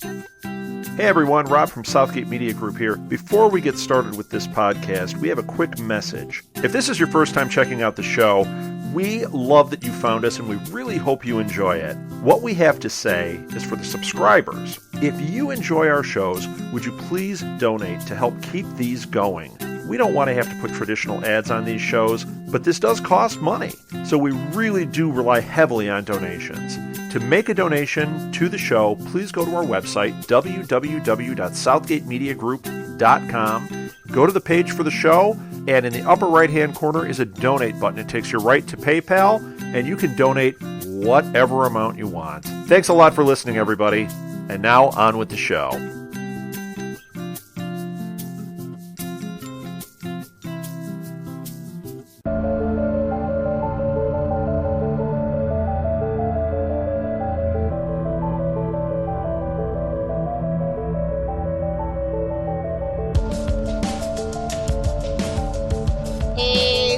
Hey everyone, Rob from Southgate Media Group here. Before we get started with this podcast, we have a quick message. If this is your first time checking out the show, we love that you found us and we really hope you enjoy it. What we have to say is for the subscribers. If you enjoy our shows, would you please donate to help keep these going? We don't want to have to put traditional ads on these shows, but this does cost money. So we really do rely heavily on donations. To make a donation to the show, please go to our website, www.southgatemediagroup.com. Go to the page for the show, and in the upper right-hand corner is a donate button. It takes you right to PayPal, and you can donate whatever amount you want. Thanks a lot for listening, everybody. And now, on with the show.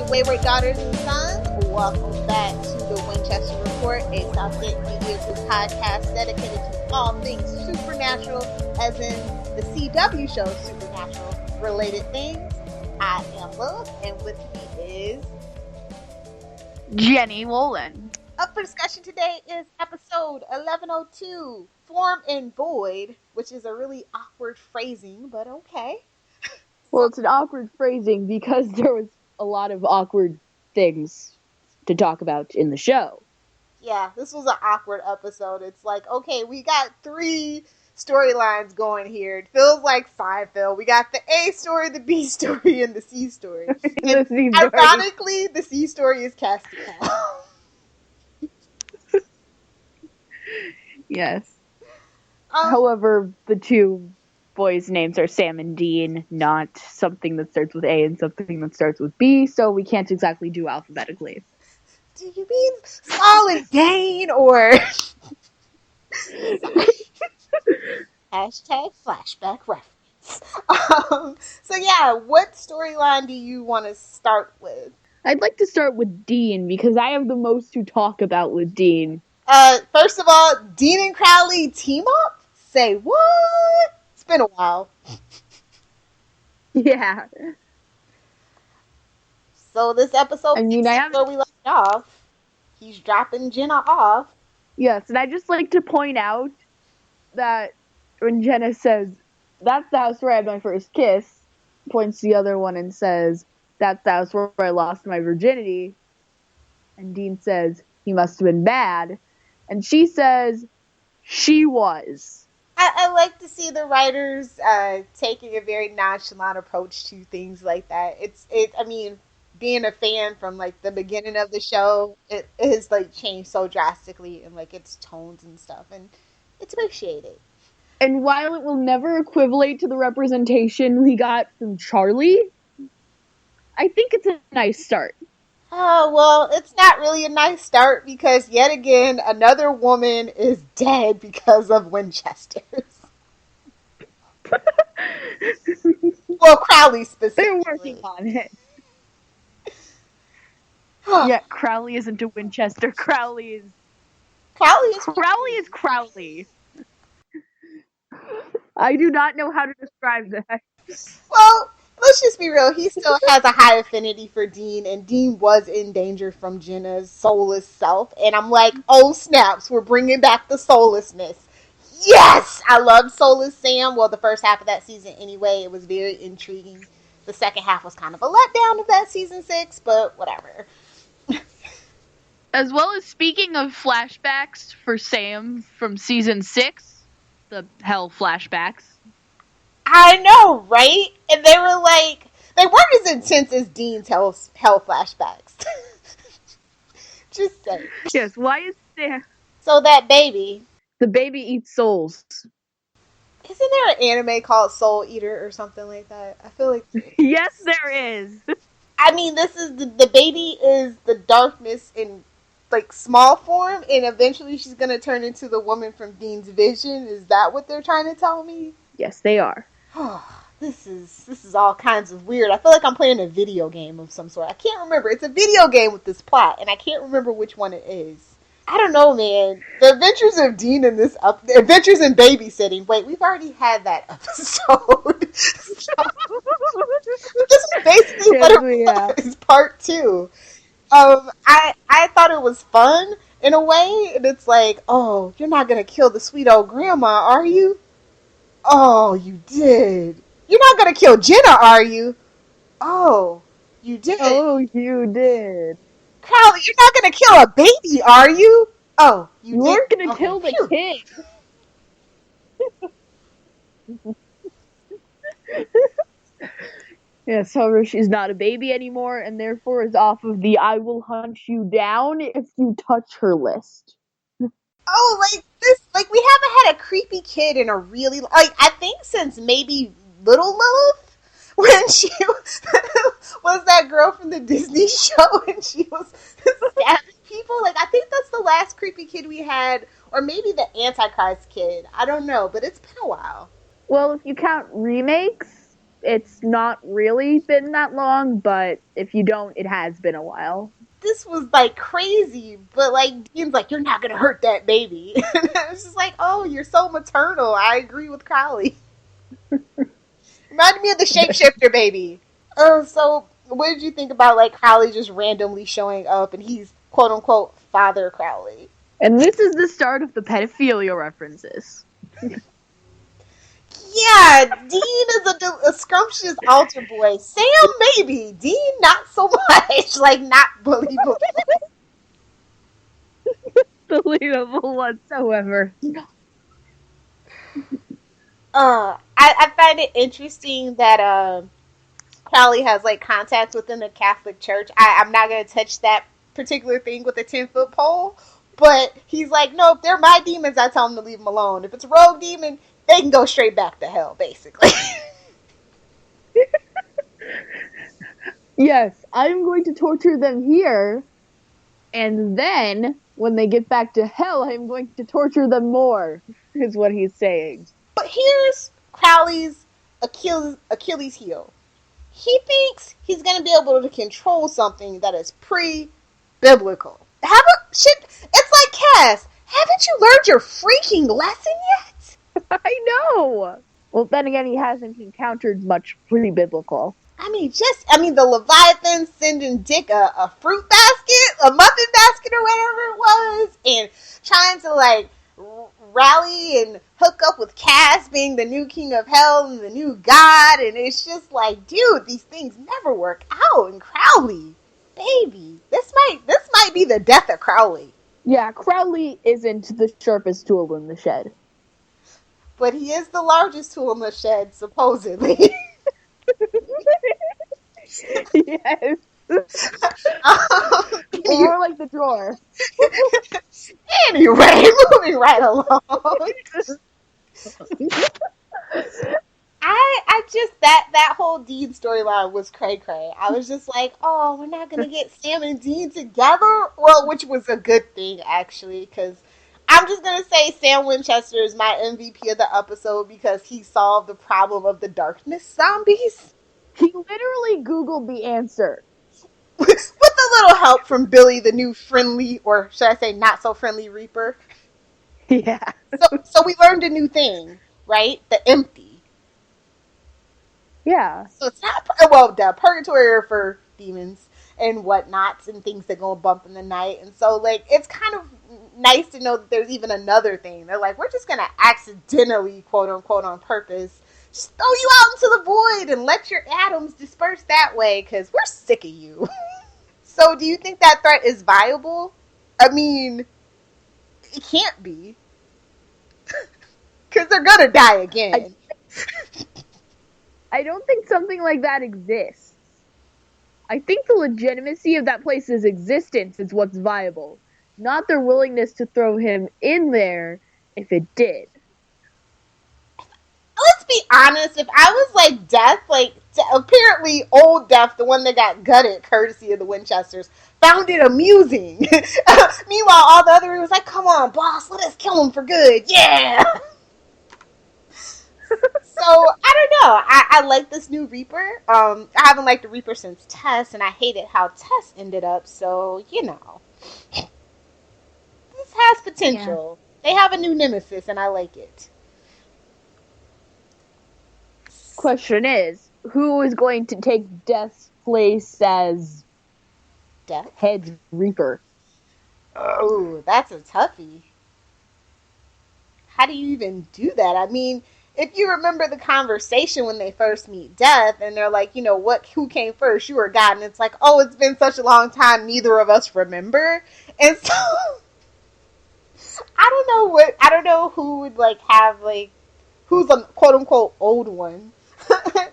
Wayward daughters and sons, welcome back to the Winchester Report, a Southgate Media Group podcast dedicated to all things supernatural, as in the CW show Supernatural related things. I am Lilith, and with me is Jenny Wolin. Up for discussion today is episode 1102, Form and Void, which is a really awkward phrasing, but okay. Well, it's an awkward phrasing because there was a lot of awkward things to talk about in the show. Yeah, this was an awkward episode. It's like, okay, we got 3 storylines going here. It feels like Seinfeld. We got the A story, the B story, and the C story. And ironically, the C story is Castiel. Yes. However, the 2 boys' names are Sam and Dean, not something that starts with A and something that starts with B, so we can't exactly do alphabetically. Do you mean Saul and Dane, or... Hashtag flashback reference. So yeah, what storyline do you want to start with? I'd like to start with Dean, because I have the most to talk about with Dean. First of all, Dean and Crowley team up? Say what? It's been a while. Yeah. So this episode, where we left off, he's dropping Jenna off. Yes, and I just like to point out that when Jenna says, "That's the house where I had my first kiss," points to the other one and says, "That's the house where I lost my virginity." And Dean says, "He must have been bad." And she says, "She was." I like to see the writers taking a very nonchalant approach to things like that. I mean, being a fan from like the beginning of the show, it has like changed so drastically in like its tones and stuff, and it's appreciated. And while it will never equivalate to the representation we got from Charlie, I think it's a nice start. Oh, well, it's not really a nice start because yet again, another woman is dead because of Winchester. Well, Crowley specifically. They're working on it. Yeah, Crowley isn't a Winchester. Crowley is Crowley. I do not know how to describe that. Well, let's just be real. He still has a high affinity for Dean, and Dean was in danger from Jenna's soulless self. And I'm like, oh snaps, we're bringing back the soullessness. Yes! I loved Soulless Sam. Well, the first half of that season anyway, it was very intriguing. The second half was kind of a letdown of that season 6, but whatever. As well as speaking of flashbacks for Sam from season 6, the hell flashbacks. I know, right? And they were like, they weren't as intense as Dean's hell flashbacks. Just saying. Yes, why is there? So that baby. The baby eats souls. Isn't there an anime called Soul Eater or something like that? I feel like... Yes, there is. I mean, this is the baby is the darkness in like small form, and eventually she's gonna turn into the woman from Dean's vision. Is that what they're trying to tell me? Yes, they are. This is all kinds of weird. I feel like I'm playing a video game of some sort. I can't remember. It's a video game with this plot, and I can't remember which one it is. I don't know, man. The Adventures of Dean in this Adventures in Babysitting. Wait, we've already had that episode. So, this is basically what Yes, it was, part 2. I thought it was fun in a way, and it's like, oh, you're not gonna kill the sweet old grandma, are you? Oh, you did. You're not gonna kill Jenna, are you? Oh, you did. Oh, you did. Crowley, you're not gonna kill a baby, are you? Oh, you did. weren't gonna Okay, kill the phew. kid. Yes, however, she's not a baby anymore, and therefore is off of the "I will hunt you down if you touch her" list. Oh, like this, like we haven't had a creepy kid in a really, like, I think since maybe Little Lilith, when she was that girl from the Disney show and she was stabbing people. Like, I think that's the last creepy kid we had, or maybe the Antichrist kid. I don't know, but it's been a while. Well, if you count remakes, it's not really been that long, but if you don't, it has been a while. This was like crazy, but like Dean's like, you're not gonna hurt that baby. And I was just like, oh, you're so maternal. I agree with Crowley. Reminded me of the shapeshifter baby. So what did you think about like Crowley just randomly showing up and he's quote unquote Father Crowley? And this is the start of the pedophilia references. Yeah, Dean is a scrumptious altar boy. Sam maybe. Dean not so much. Like not believable. Believable whatsoever. I find it interesting that Crowley has like contacts within the Catholic Church. I'm not gonna touch that particular thing with a 10-foot pole, but he's like, no, if they're my demons, I tell them to leave them alone. If it's a rogue demon, they can go straight back to hell, basically. Yes, I'm going to torture them here, and then when they get back to hell, I'm going to torture them more, is what he's saying. But here's Crowley's Achilles heel. He thinks he's going to be able to control something that is pre-biblical. It's like Cass. Haven't you learned your freaking lesson yet? I know. Well, then again, he hasn't encountered much pre-biblical. I mean, the Leviathan sending Dick a fruit basket, a muffin basket or whatever it was, and trying to like rally and hook up with Cass being the new king of hell and the new god, and it's just like, dude, these things never work out. And Crowley, baby, this might be the death of Crowley. Yeah, Crowley isn't the sharpest tool in the shed. But he is the largest tool in the shed, supposedly. Yes. More like the drawer. Anyway, moving right along. I just that whole Dean storyline was cray-cray. I was just like, oh, we're not gonna get Sam and Dean together? Well, which was a good thing, actually, because I'm just gonna say Sam Winchester is my MVP of the episode because he solved the problem of the darkness zombies. He literally Googled the answer. With a little help from Billy, the new friendly, or should I say not so friendly Reaper. Yeah. So we learned a new thing, right? The empty. Yeah. So it's not, well, the purgatory are for demons and whatnots and things that go bump in the night. And so, like, it's kind of nice to know that there's even another thing. They're like, we're just going to accidentally, quote unquote, on purpose, just throw you out into the void and let your atoms disperse that way because we're sick of you. So do you think that threat is viable? I mean, it can't be. Because they're going to die again. I don't think something like that exists. I think the legitimacy of that place's existence is what's viable, not their willingness to throw him in there if it did. Let's be honest, if I was like Death, like apparently old Death, the one that got gutted courtesy of the Winchesters, found it amusing. Meanwhile, all the other was like, come on, boss, let us kill him for good. Yeah! So, I don't know. I like this new Reaper. I haven't liked the Reaper since Tess, and I hated how Tess ended up, so, you know. has potential. Yeah. They have a new nemesis, and I like it. Question is, who is going to take Death's place as head Reaper? Oh, that's a toughie. How do you even do that? I mean, if you remember the conversation when they first meet Death, and they're like, who came first, you or God? And it's like, oh, it's been such a long time, neither of us remember. And so, I don't know who would, have, who's a quote-unquote old one.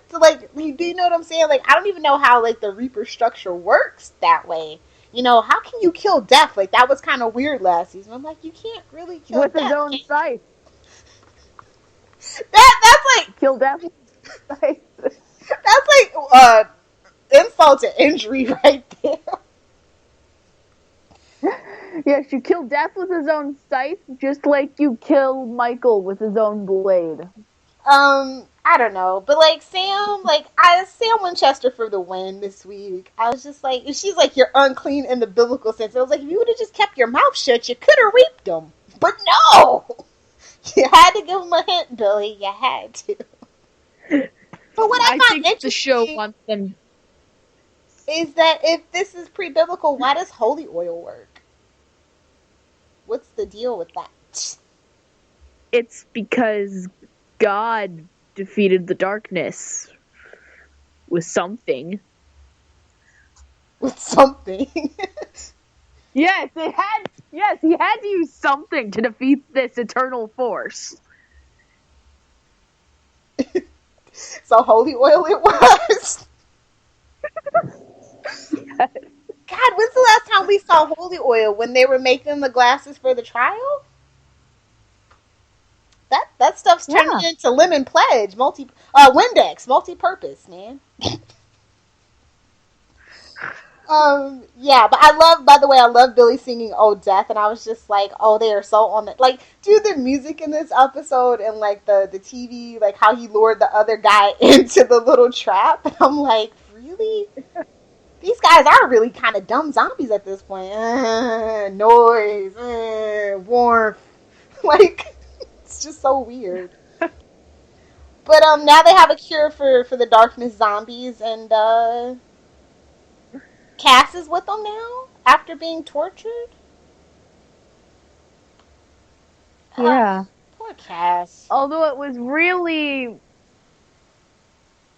So, do you know what I'm saying? I don't even know how, the Reaper structure works that way. How can you kill Death? That was kind of weird last season. I'm like, you can't really kill with Death. With his own scythe. That's kill Death with his scythe. That's insult to injury right there. Yes, you kill Death with his own scythe, just like you kill Michael with his own blade. I don't know, but Sam, Sam Winchester for the win this week. I was just like, she's like, you're unclean in the biblical sense. I was like, if you would have just kept your mouth shut, you could have reaped them. But no, you had to give him a hint, Billy. You had to. But what I find think the show wants them is that if this is pre-biblical, why does holy oil work? What's the deal with that? It's because God defeated the darkness with something. With something? Yes, he had to use something to defeat this eternal force. So holy oil it was. Yes. God, when's the last time we saw holy oil? When they were making the glasses for the trial? That stuff's turning into lemon pledge, Windex, multi-purpose, man. Yeah, but I love Billy singing "Oh Death," and I was just like, oh, they are so on the dude, the music in this episode and the TV, how he lured the other guy into the little trap. And I'm like, really? These guys are really kind of dumb zombies at this point. Noise, warmth, it's just so weird. But now they have a cure for the darkness zombies, and Cass is with them now after being tortured. Yeah. Poor Cass. Although it was really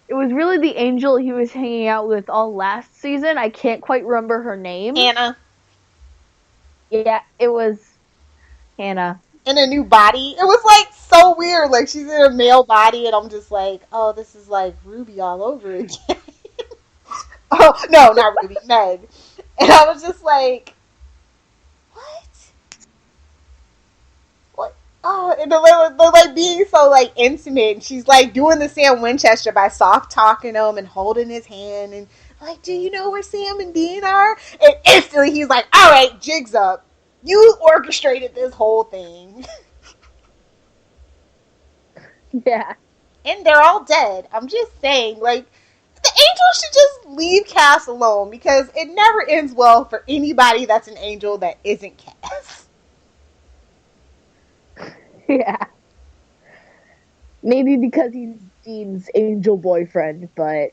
the angel he was hanging out with all last season. I can't quite remember her name. Hannah. Yeah, it was Hannah. In a new body. It was so weird. She's in a male body, and I'm just like, oh, this is Ruby all over again. Oh, no, not Ruby, Meg. And I was just like, what? Oh, and they're being so intimate. And she's doing the Sam Winchester by soft talking him and holding his hand and do you know where Sam and Dean are? And instantly he's like, all right, jig's up. You orchestrated this whole thing. Yeah. And they're all dead. I'm just saying, the angel should just leave Cass alone because it never ends well for anybody that's an angel that isn't Cass. Yeah. Maybe because he's Dean's angel boyfriend, but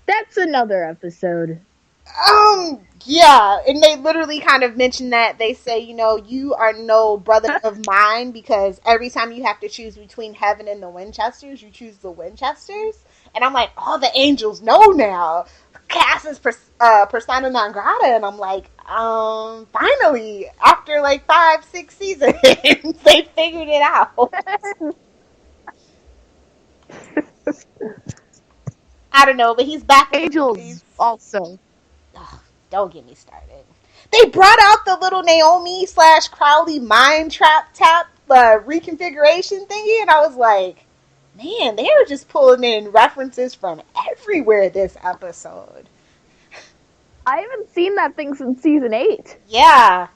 that's another episode. Yeah, and they literally kind of mention that. They say, you are no brother of mine because every time you have to choose between heaven and the Winchesters, you choose the Winchesters. And I'm like, oh, the angels know now. Cass is persona non grata, and I'm like, finally, after 5-6 seasons, they figured it out. I don't know, but he's back. Angels also. Oh, don't get me started. They brought out the little Naomi / Crowley mind trap tap reconfiguration thingy, and I was like, man, they are just pulling in references from everywhere this episode. I haven't seen that thing since season 8. Yeah.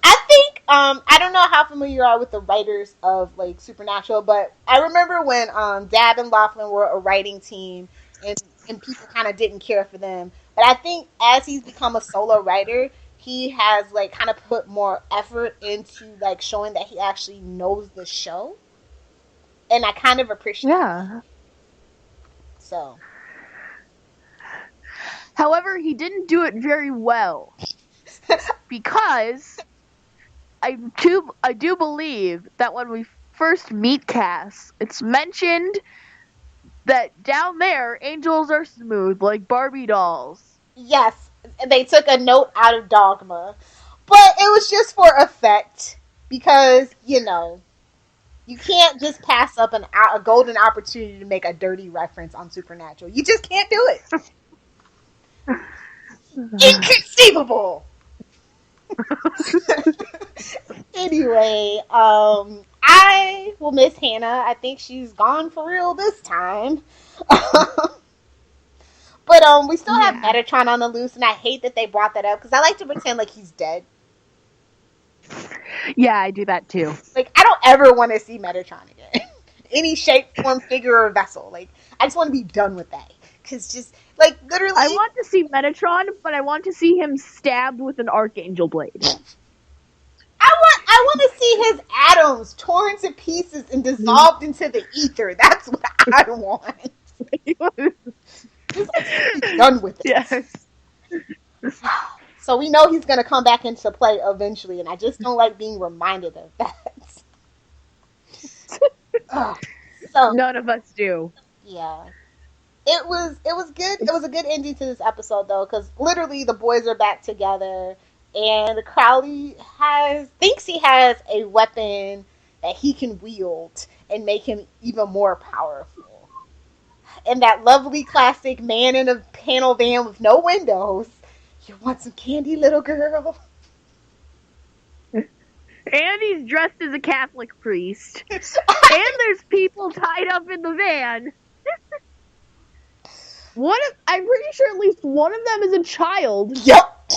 I think, I don't know how familiar you are with the writers of Supernatural, but I remember when Dab and Laughlin were a writing team and people kind of didn't care for them. But I think as he's become a solo writer, he has like kind of put more effort into like showing that he actually knows the show, and I kind of appreciate Yeah. it. So, However, he didn't do it very well because I do believe that when we first meet Cass, it's mentioned that down there angels are smooth like Barbie dolls. yes, they took a note out of Dogma, but it was just for effect because you can't just pass up a golden opportunity to make a dirty reference on Supernatural. You just can't do it. Inconceivable. Anyway, I will miss Hannah. I think she's gone for real this time. But we still have Yeah. Metatron on the loose, and I hate that they brought that up because I like to pretend like he's dead. Yeah, I do that too. Like, I don't ever want to see Metatron again. Any shape, form, figure, or vessel. Like, I just want to be done with that. Because just, like, literally... I want to see Metatron, but I want to see him stabbed with an archangel blade. I want to see his atoms torn to pieces and dissolved into the ether. That's what I want. Just be done with it. Yes. So we know he's going to come back into play eventually, and I just don't like being reminded of that. So None of us do. yeah, it was good. It was a good ending to this episode though, because literally the boys are back together, and Crowley thinks he has a weapon that he can wield and make him even more powerful. And that lovely classic man in a panel van with no windows. You want some candy, little girl? And he's dressed as a Catholic priest. And there's people tied up in the van. I'm pretty sure at least one of them is a child. Yep.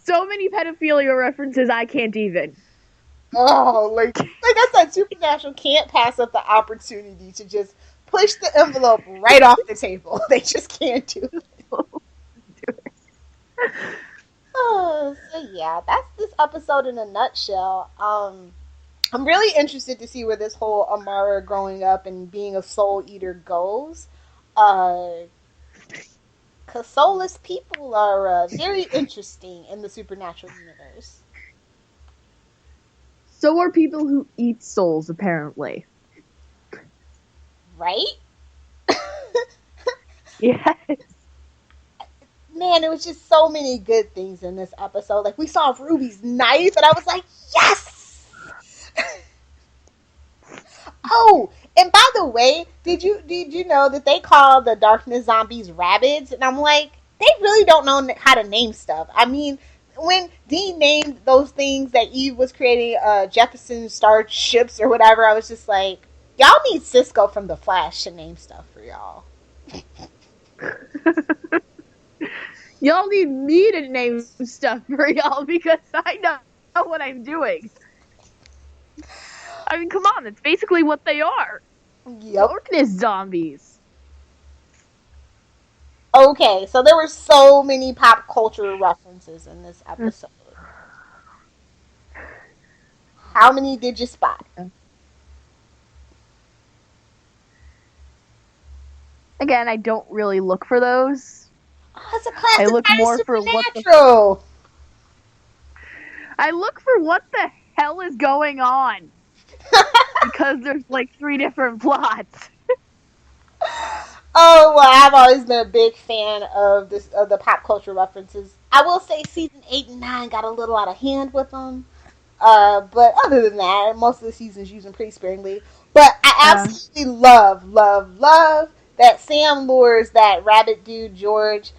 So many pedophilia references I can't even. Oh, like I said, Supernatural can't pass up the opportunity to just push the envelope right off the table. They just can't do it. Oh, so yeah, that's this episode in a nutshell. I'm really interested to see where this whole Amara growing up and being a soul eater goes. Because soulless people are very interesting in the Supernatural universe. So are people who eat souls, apparently. Right? Yes. Man, it was just so many good things in this episode. Like, we saw Ruby's knife, and I was like, yes! Oh, and by the way, did you know that they call the Darkness zombies rabbits? And I'm like, they really don't know how to name stuff. I mean, when Dean named those things that Eve was creating, Jefferson starships or whatever, I was just like, y'all need Cisco from The Flash to name stuff for y'all. Y'all need me to name stuff for y'all because I know what I'm doing. I mean, come on, it's basically what they are. Yep. Darkness zombies. Okay, so there were so many pop culture references in this episode. How many did you spot? Again, I don't really look for those. Oh, it's a classic. I look more for what I look for what the hell is going on. Because there's like 3 different plots. Oh, well, I've always been a big fan of the pop culture references. I will say season 8 and 9 got a little out of hand with them. But other than that, most of the seasons use them pretty sparingly. But I absolutely love that Sam lures that rabbit dude George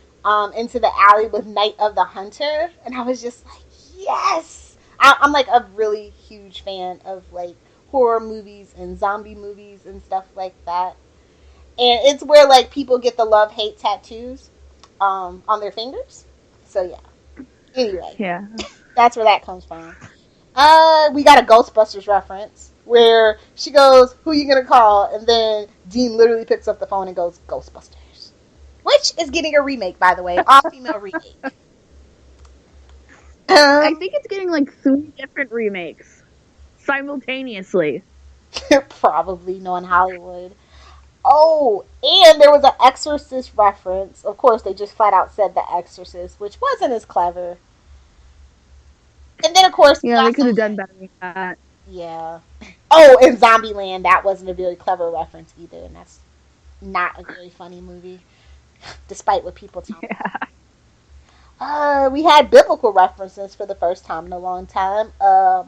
into the alley with Night of the Hunter, and I was just like, yes! I'm like a really huge fan of like horror movies and zombie movies and stuff like that. And it's where like people get the love-hate tattoos on their fingers. So yeah. Anyway. Yeah. That's where that comes from. We got a Ghostbusters reference where she goes, "Who you gonna call?" And then Dean literally picks up the phone and goes, "Ghostbusters." Which is getting a remake, by the way. All-female remake. I think it's getting like 3 different remakes simultaneously. Probably knowing Hollywood. Oh, and there was an Exorcist reference. Of course, they just flat out said The Exorcist, which wasn't as clever. And then, of course, Yeah, they could have done better with that. Yeah. Oh, and Zombieland, that wasn't a very clever reference either, and that's not a very funny movie, despite what people tell me. We had biblical references for the first time in a long time.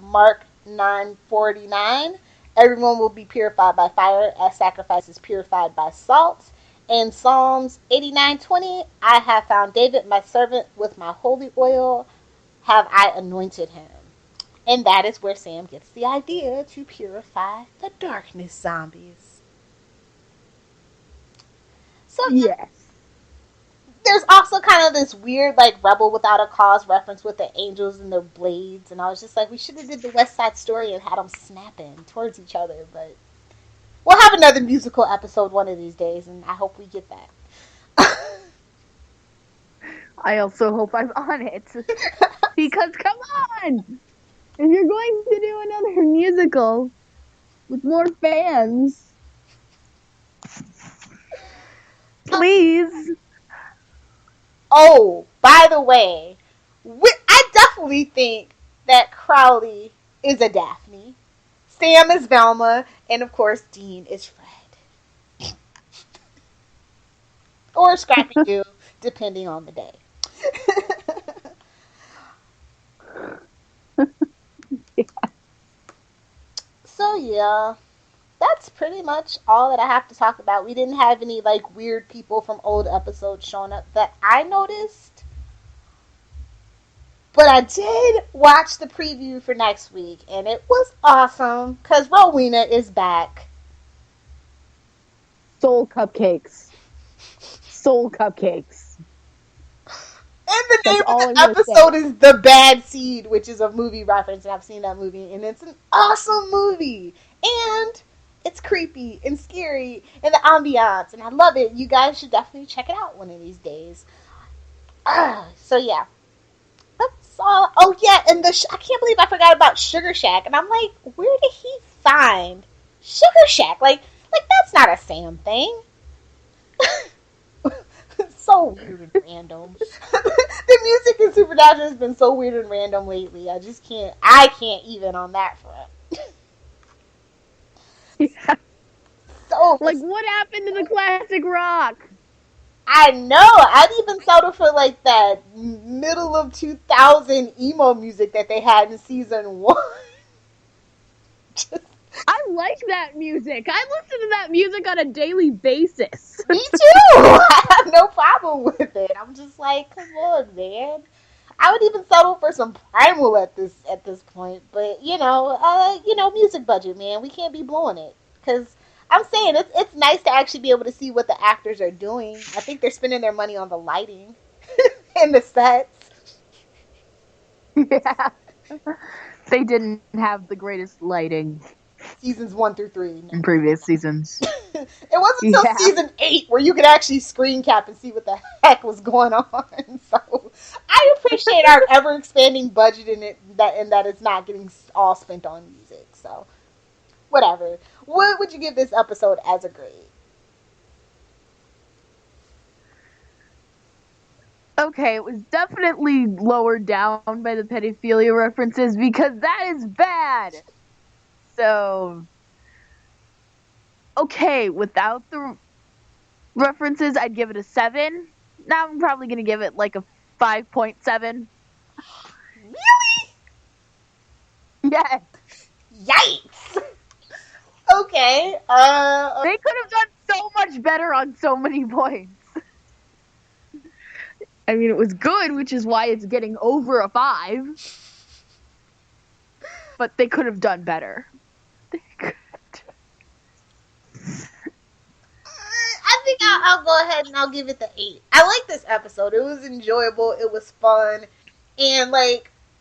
Mark 9:49, everyone will be purified by fire as sacrifice is purified by salt. And Psalms 89:20, I have found David my servant, with my holy oil have I anointed him. And that is where Sam gets the idea to purify the darkness zombies. So yes. There's also kind of this weird, like, Rebel Without a Cause reference with the angels and their blades, and I was just like, we should have did the West Side Story and had them snapping towards each other, but we'll have another musical episode one of these days, and I hope we get that. I also hope I'm on it. Because, come on! If you're going to do another musical with more fans, please. Oh, by the way, I definitely think that Crowley is a Daphne, Sam is Velma, and of course Dean is Fred. Or Scrappy-Doo, depending on the day. Yeah. So yeah, that's pretty much all that I have to talk about. We didn't have any like weird people from old episodes showing up that I noticed. But I did watch the preview for next week, and it was awesome because Rowena is back. Soul cupcakes. Soul cupcakes. And the That's name all of the I'm gonna episode is The Bad Seed, which is a movie reference, and I've seen that movie, and it's an awesome movie. And it's creepy and scary, and the ambiance, and I love it. You guys should definitely check it out one of these days. So yeah. That's all. Oh yeah, and I can't believe I forgot about Sugar Shack, and I'm like, where did he find Sugar Shack? Like that's not a Sam thing. It's so weird and random. The music in Supernatural has been so weird and random lately. I can't even on that front. Yeah. So Like, what happened to the classic rock? I know. I'd even settle for like that middle of 2000 emo music that they had in season 1. Just I like that music. I listen to that music on a daily basis. Me too. I have no problem with it. I'm just like, come on, man. I would even settle for some Primal at this point, but music budget, man. We can't be blowing it because I'm saying it's nice to actually be able to see what the actors are doing. I think they're spending their money on the lighting and the sets. Yeah. They didn't have the greatest lighting. Seasons 1 through 3 in previous seasons. It wasn't until season 8 where you could actually screen cap and see what the heck was going on. So I appreciate our ever expanding budget in it, that it's not getting all spent on music. So whatever. What would you give this episode as a grade? Okay, it was definitely lowered down by the pedophilia references because that is bad. So, okay, without the references, I'd give it a 7. Now I'm probably going to give it like a 5.7. Really? Yes. Yikes. Okay. They could have done so much better on so many points. I mean, it was good, which is why it's getting over a 5. But they could have done better. I think I'll go ahead and I'll give it the 8. I like this episode. It was enjoyable. It was fun. And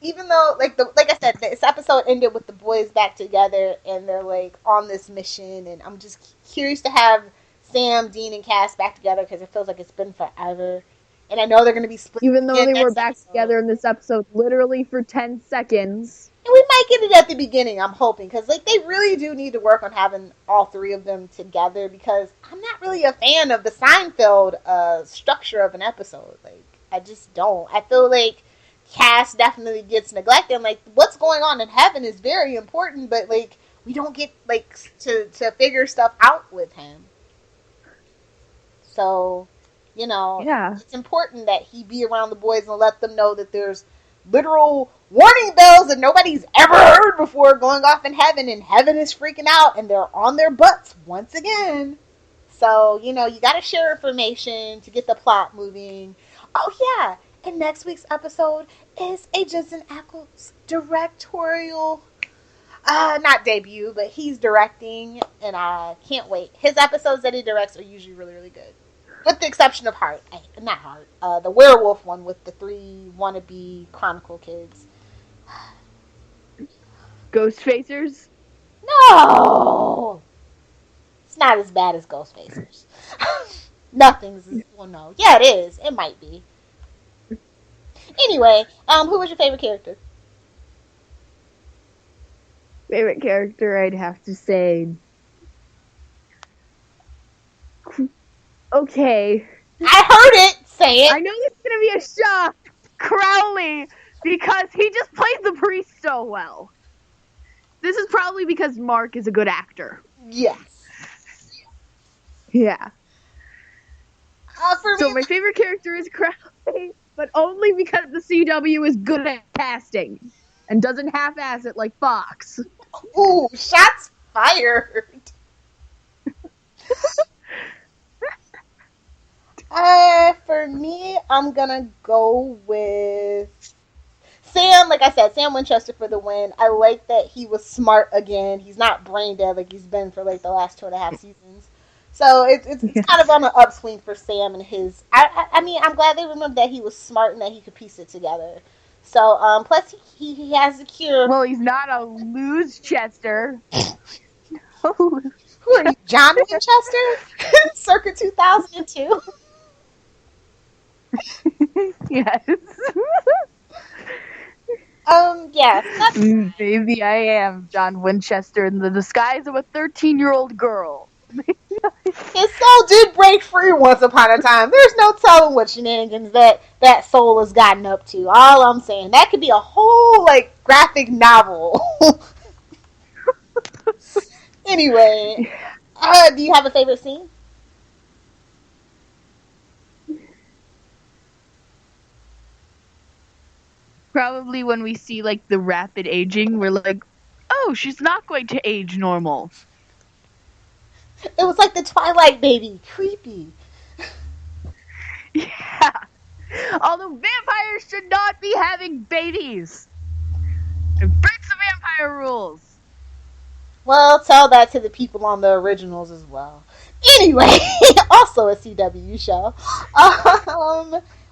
even though like I said, this episode ended with the boys back together and they're like on this mission, and I'm just curious to have Sam, Dean, and Cass back together because it feels like it's been forever. And I know they're going to be split Even though they were back episode. together in this episode literally for 10 seconds. And we might get it at the beginning, I'm hoping, because like they really do need to work on having all three of them together, because I'm not really a fan of the Seinfeld structure of an episode. Like, I just don't. I feel like Cass definitely gets neglected. And, like, what's going on in heaven is very important, but like we don't get like to figure stuff out with him. So, you know, Yeah. it's important that he be around the boys and let them know that there's literal warning bells that nobody's ever heard before going off in heaven, and heaven is freaking out and they're on their butts once again. So, you know, you got to share information to get the plot moving. Oh, yeah. And next week's episode is a Jensen Ackles directorial, not debut, but he's directing, and I can't wait. His episodes that he directs are usually really, really good. With the exception of the werewolf one with the 3 wannabe Chronicle kids. Ghostfacers? No! It's not as bad as Ghostfacers. Nothing's, well, no. Yeah, it is. It might be. Anyway, who was your favorite character? Favorite character, I'd have to say. Okay. I heard it! Say it! I know it's gonna be a shock. Crowley, because he just plays the priest so well. This is probably because Mark is a good actor. Yes. Yeah. For So me, my favorite character is Crowley, but only because the CW is good at casting and doesn't half-ass it like Fox. ooh, shots fired. For me, I'm gonna go with Sam. Like I said, Sam Winchester for the win. I like that he was smart again. He's not brain dead like he's been for like the last 2.5 seasons. So it's kind of on an upswing for Sam and his. I mean, I'm glad they remembered that he was smart and that he could piece it together. So plus he has the cure. Well, he's not a loose Chester. Who are you, John Winchester? Circa 2002. Yes. Yes. Maybe I am John Winchester in the disguise of a 13-year-old girl. His soul did break free once upon a time. There's no telling what shenanigans that soul has gotten up to. All I'm saying, that could be a whole like graphic novel. Anyway, do you have a favorite scene? Probably when we see like the rapid aging, we're like, oh, she's not going to age normal. It was like the Twilight baby. Creepy. Yeah. Although vampires should not be having babies. It breaks the vampire rules. Well, tell that to the people on the originals as well. Anyway, also a CW show.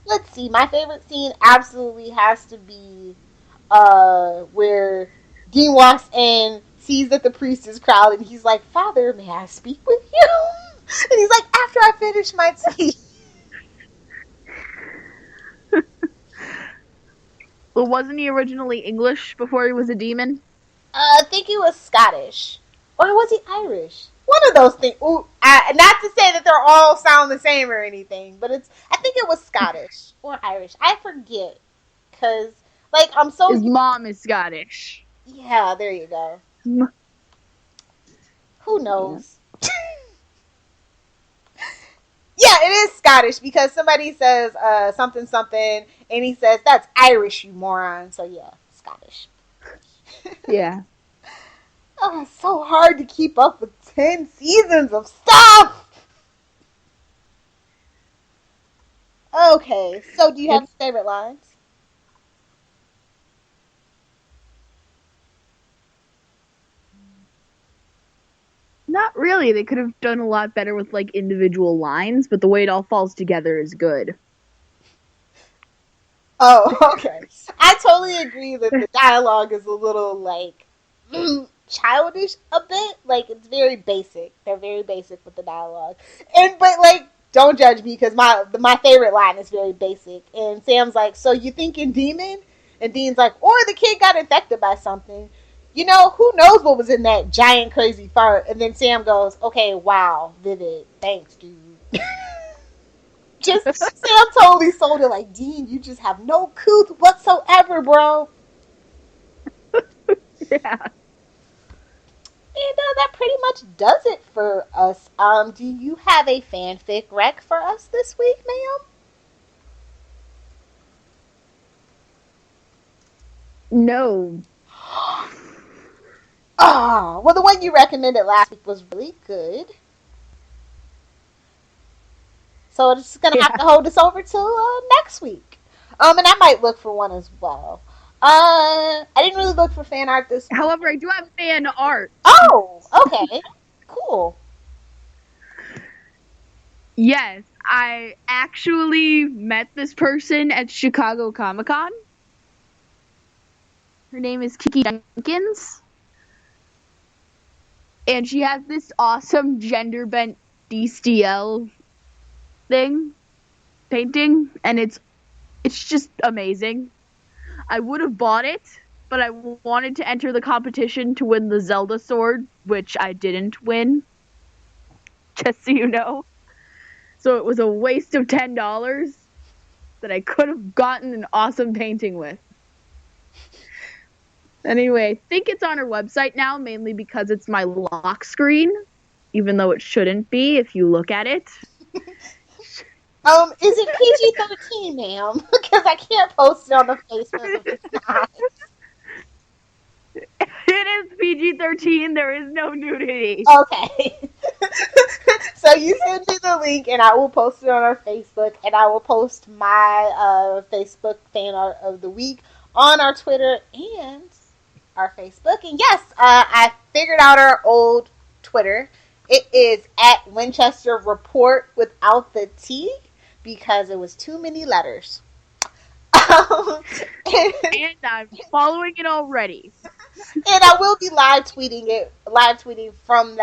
Let's see. My favorite scene absolutely has to be where Dean walks in, sees that the priest is crowded, and he's like, "Father, may I speak with you?" And he's like, "After I finish my tea." Well, wasn't he originally English before he was a demon? I think he was Scottish. Or was he Irish? One of those things. Ooh, not to say that they're all sound the same or anything, but I think it was Scottish or Irish. I forget. Because, like, I'm so... His mom is Scottish. Yeah, there you go. Who knows? Yeah, it is Scottish because somebody says something, and he says, "That's Irish, you moron." So, yeah, Scottish. Yeah. Oh, it's so hard to keep up with 10 seasons of stuff. Okay, so do you have favorite lines? Not really. They could have done a lot better with like individual lines, but the way it all falls together is good. Oh, okay. I totally agree that the dialogue is a little like childish a bit. Like it's very basic. They're very basic with the dialogue. But like don't judge me because my favorite line is very basic. And Sam's like, so you thinking demon? And Dean's like, or the kid got infected by something. You know, who knows what was in that giant crazy fart? And then Sam goes, okay, wow, vivid. Thanks, dude. Just Sam totally sold it like, Dean, you just have no couth whatsoever, bro. Yeah. And that pretty much does it for us. Do you have a fanfic rec for us this week, ma'am? No. Ah, well, the one you recommended last week was really good. So it's just gonna have to hold us over till next week. And I might look for one as well. I didn't really look for fan art this week. However, I do have fan art. Oh, okay. Cool. Yes, I actually met this person at Chicago Comic-Con. Her name is Kiki Jenkins. And she has this awesome gender-bent DCL painting, and it's just amazing. I would have bought it, but I wanted to enter the competition to win the Zelda sword, which I didn't win, just so you know. So it was a waste of $10 that I could have gotten an awesome painting with. Anyway, I think it's on her website now, mainly because it's my lock screen, even though it shouldn't be if you look at it. Is it PG-13, ma'am? Because I can't post it on the Facebook if it's not. It is PG-13. There is no nudity. Okay. So you send me the link, and I will post it on our Facebook, and I will post my Facebook fan art of the week on our Twitter and our Facebook. And yes, I figured out our old Twitter. It is at Winchester Report without the T because it was too many letters. And I'm following it already. And I will be live tweeting from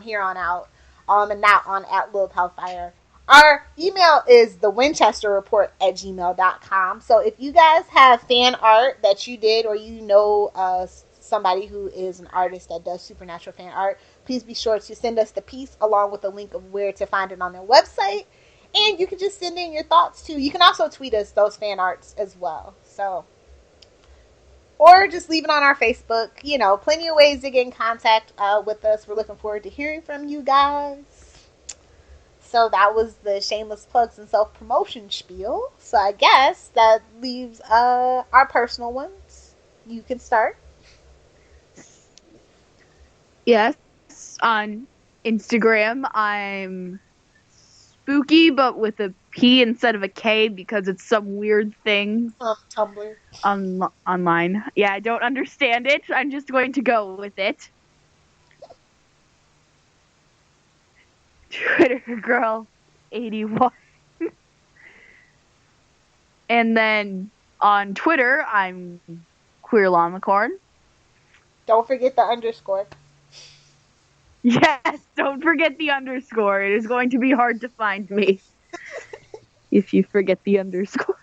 here on out, and not on at Lil Hellfire. Our email is thewinchesterreport@gmail.com. So if you guys have fan art that you did, or you know somebody who is an artist that does supernatural fan art, please be sure to send us the piece along with a link of where to find it on their website. And you can just send in your thoughts too. You can also tweet us those fan arts as well. So, or just leave it on our Facebook. You know, plenty of ways to get in contact with us. We're looking forward to hearing from you guys. So that was the shameless plugs and self-promotion spiel. So I guess that leaves our personal ones. You can start. Yes, on Instagram, I'm spooky, but with a P instead of a K because it's some weird thing. Tumblr. Online. Yeah, I don't understand it. I'm just going to go with it. Twitter girl 81. And then on Twitter, I'm Queer Llamacorn. Don't forget the underscore. Yes, don't forget the underscore. It is going to be hard to find me if you forget the underscore.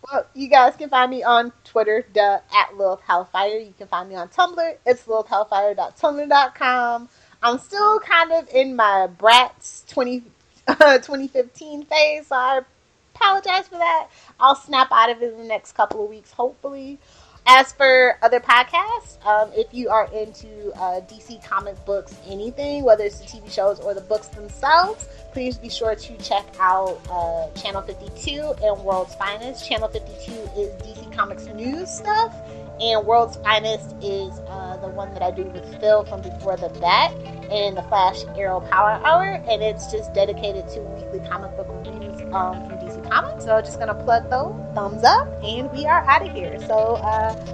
Well, you guys can find me on Twitter, at Lilith Hellfire. You can find me on Tumblr. It's lilithhellfire.tumblr.com. I'm still kind of in my Bratz 2015 phase, so I apologize for that. I'll snap out of it in the next couple of weeks, hopefully. As for other podcasts, if you are into DC comic books, anything, whether it's the TV shows or the books themselves, please be sure to check out Channel 52 and World's Finest. Channel 52 is DC Comics news stuff, and World's Finest is the one that I do with Phil from Before the Bat and the Flash Arrow Power Hour, and it's just dedicated to weekly comic book reviews from DC Comics. So just gonna plug those. Thumbs up, and we are out of here. So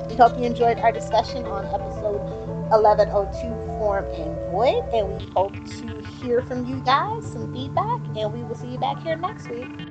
we hope you enjoyed our discussion on episode 1102, Form and Void, and we hope to hear from you guys, some feedback, and we will see you back here next week.